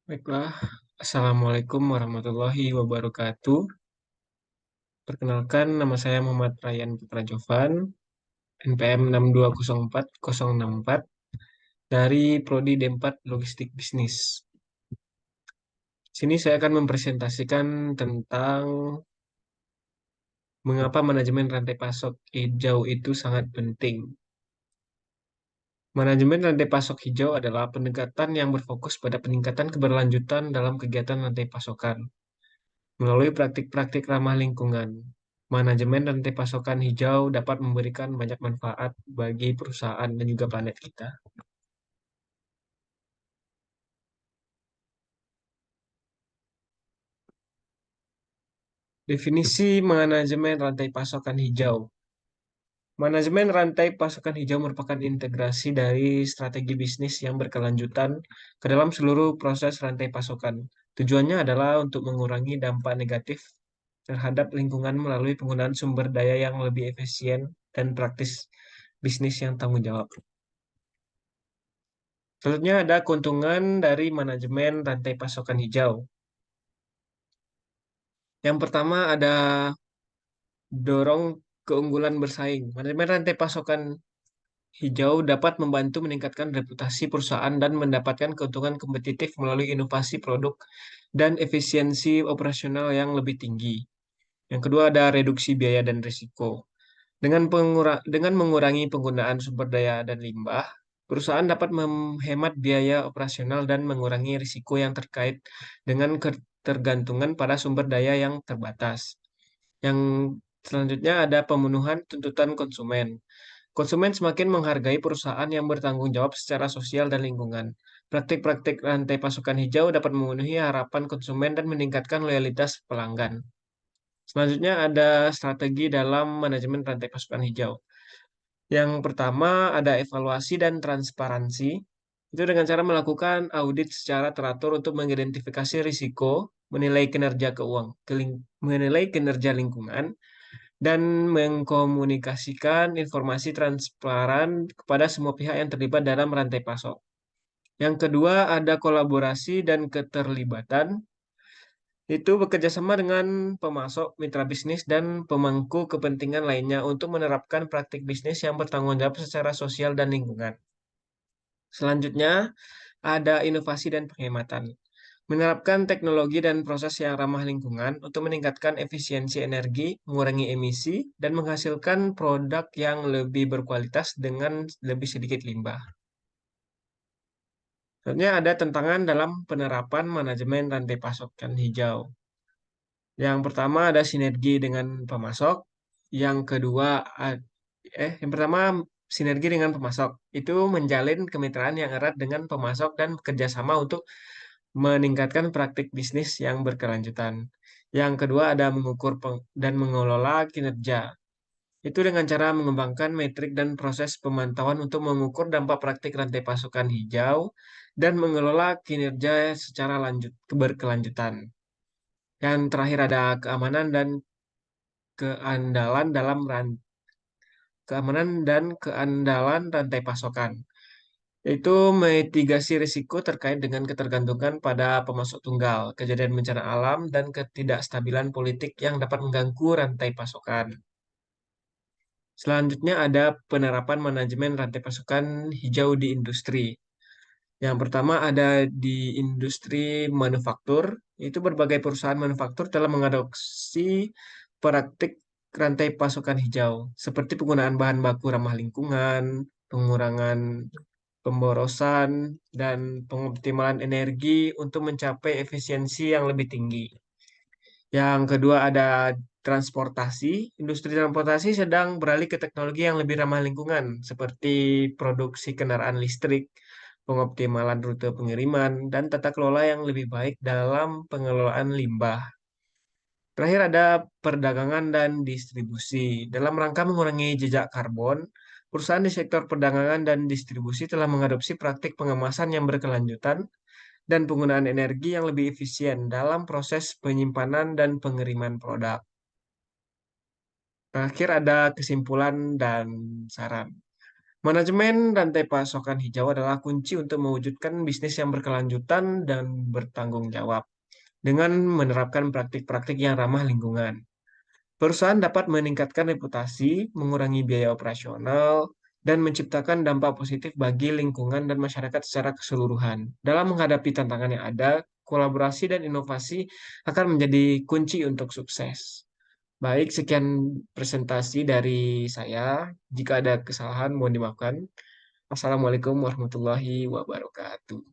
Baiklah, Assalamualaikum warahmatullahi wabarakatuh. Perkenalkan, nama saya Muhammad Ryan Putra Jovan, NPM 6204064 dari Prodi D4 Logistik Bisnis. Sini saya akan mempresentasikan tentang mengapa manajemen rantai pasok hijau itu sangat penting. Manajemen rantai pasok hijau adalah pendekatan yang berfokus pada peningkatan keberlanjutan dalam kegiatan rantai pasokan melalui praktik-praktik ramah lingkungan. Manajemen rantai pasokan hijau dapat memberikan banyak manfaat bagi perusahaan dan juga planet kita. Definisi manajemen rantai pasokan hijau. Manajemen rantai pasokan hijau merupakan integrasi dari strategi bisnis yang berkelanjutan ke dalam seluruh proses rantai pasokan. Tujuannya adalah untuk mengurangi dampak negatif terhadap lingkungan melalui penggunaan sumber daya yang lebih efisien dan praktis bisnis yang tanggung jawab. Selanjutnya ada keuntungan dari manajemen rantai pasokan hijau. Yang pertama ada dorong keunggulan bersaing. Manajemen rantai pasokan hijau dapat membantu meningkatkan reputasi perusahaan dan mendapatkan keuntungan kompetitif melalui inovasi produk dan efisiensi operasional yang lebih tinggi. Yang kedua ada reduksi biaya dan risiko. Dengan mengurangi penggunaan sumber daya dan limbah, perusahaan dapat menghemat biaya operasional dan mengurangi risiko yang terkait dengan ketergantungan pada sumber daya yang terbatas. Yang selanjutnya ada pemenuhan tuntutan konsumen. Konsumen semakin menghargai perusahaan yang bertanggung jawab secara sosial dan lingkungan. Praktik-praktik rantai pasokan hijau dapat memenuhi harapan konsumen dan meningkatkan loyalitas pelanggan. Selanjutnya ada strategi dalam manajemen rantai pasokan hijau. Yang pertama ada evaluasi dan transparansi. Itu dengan cara melakukan audit secara teratur untuk mengidentifikasi risiko, menilai kinerja menilai kinerja lingkungan, dan mengkomunikasikan informasi transparan kepada semua pihak yang terlibat dalam rantai pasok. Yang kedua ada kolaborasi dan keterlibatan. Itu bekerja sama dengan pemasok, mitra bisnis, dan pemangku kepentingan lainnya untuk menerapkan praktik bisnis yang bertanggung jawab secara sosial dan lingkungan. Selanjutnya, ada inovasi dan penghematan. Menerapkan teknologi dan proses yang ramah lingkungan untuk meningkatkan efisiensi energi, mengurangi emisi, dan menghasilkan produk yang lebih berkualitas dengan lebih sedikit limbah. Selanjutnya, ada tantangan dalam penerapan manajemen rantai pasokan hijau. Yang pertama ada sinergi dengan pemasok. Yang kedua, yang pertama sinergi dengan pemasok. Itu menjalin kemitraan yang erat dengan pemasok dan bekerjasama untuk meningkatkan praktik bisnis yang berkelanjutan. Yang kedua ada mengukur dan mengelola kinerja. Itu dengan cara mengembangkan metrik dan proses pemantauan untuk mengukur dampak praktik rantai pasokan hijau dan mengelola kinerja secara berkelanjutan. Yang terakhir ada keandalan dalam keamanan dan keandalan rantai pasokan. Itu mitigasi risiko terkait dengan ketergantungan pada pemasok tunggal, kejadian bencana alam, dan ketidakstabilan politik yang dapat mengganggu rantai pasokan. Selanjutnya ada penerapan manajemen rantai pasokan hijau di industri. Yang pertama ada di industri manufaktur, itu berbagai perusahaan manufaktur telah mengadopsi praktik rantai pasokan hijau, seperti penggunaan bahan baku ramah lingkungan, pengurangan pemborosan, dan pengoptimalan energi untuk mencapai efisiensi yang lebih tinggi. Yang kedua ada transportasi. Industri transportasi sedang beralih ke teknologi yang lebih ramah lingkungan, seperti produksi kendaraan listrik, pengoptimalan rute pengiriman, dan tata kelola yang lebih baik dalam pengelolaan limbah. Terakhir ada perdagangan dan distribusi. Dalam rangka mengurangi jejak karbon, perusahaan di sektor perdagangan dan distribusi telah mengadopsi praktik pengemasan yang berkelanjutan dan penggunaan energi yang lebih efisien dalam proses penyimpanan dan pengiriman produk. Terakhir ada kesimpulan dan saran. Manajemen rantai pasokan hijau adalah kunci untuk mewujudkan bisnis yang berkelanjutan dan bertanggung jawab dengan menerapkan praktik-praktik yang ramah lingkungan. Perusahaan dapat meningkatkan reputasi, mengurangi biaya operasional, dan menciptakan dampak positif bagi lingkungan dan masyarakat secara keseluruhan. Dalam menghadapi tantangan yang ada, kolaborasi dan inovasi akan menjadi kunci untuk sukses. Baik, sekian presentasi dari saya. Jika ada kesalahan, mohon dimaafkan. Assalamualaikum warahmatullahi wabarakatuh.